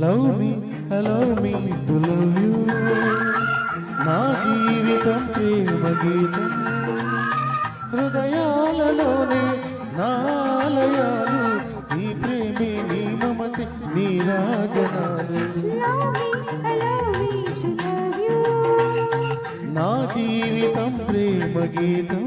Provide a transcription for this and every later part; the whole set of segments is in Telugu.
love me allow me to love you నా జీవితం ప్రేమ గీతం హృదయాలలోనే నాలయాలు నీ ప్రేమే నీ మమతే నీ రాజనాలు నా జీవితం ప్రేమ గీతం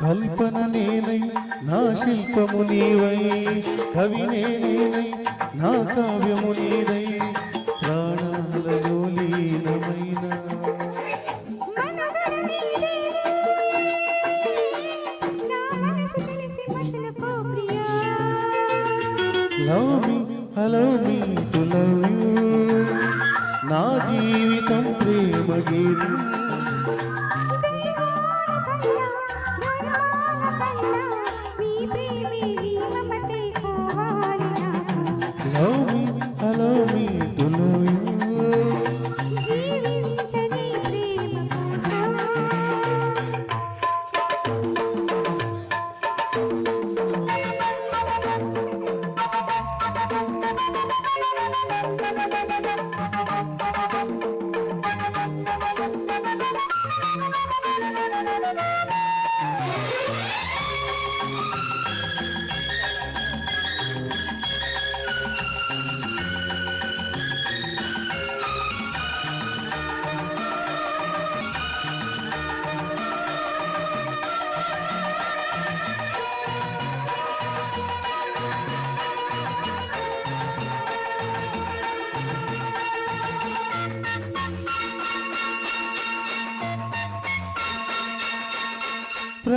కల్పన నేనై నా శిల్పము నీవై కవి నేనై నా కావ్యము నీదై ప్రాణాలలో లీనమైన love me allow me to love you నా జీవితం ప్రేమ గీతం love me allow me to love you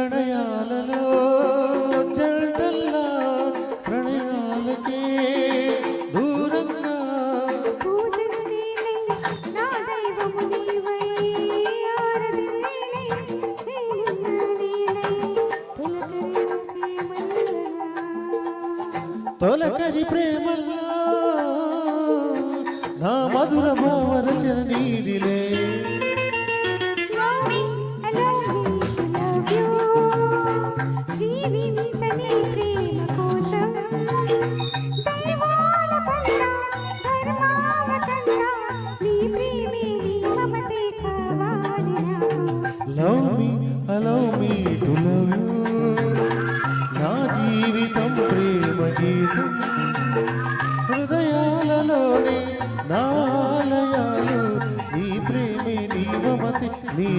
ప్రణయాలలో జంటల్లా ప్రణయాలకే దూరంగా తొలకరి ప్రేమల్లా నా మధుర భావ రచన నీదిలే love me allow me to love you నా జీవితం ప్రేమ గీతం హృదయాలలోనే నాలయాలు నీ ప్రేమే నీ మమతే నీ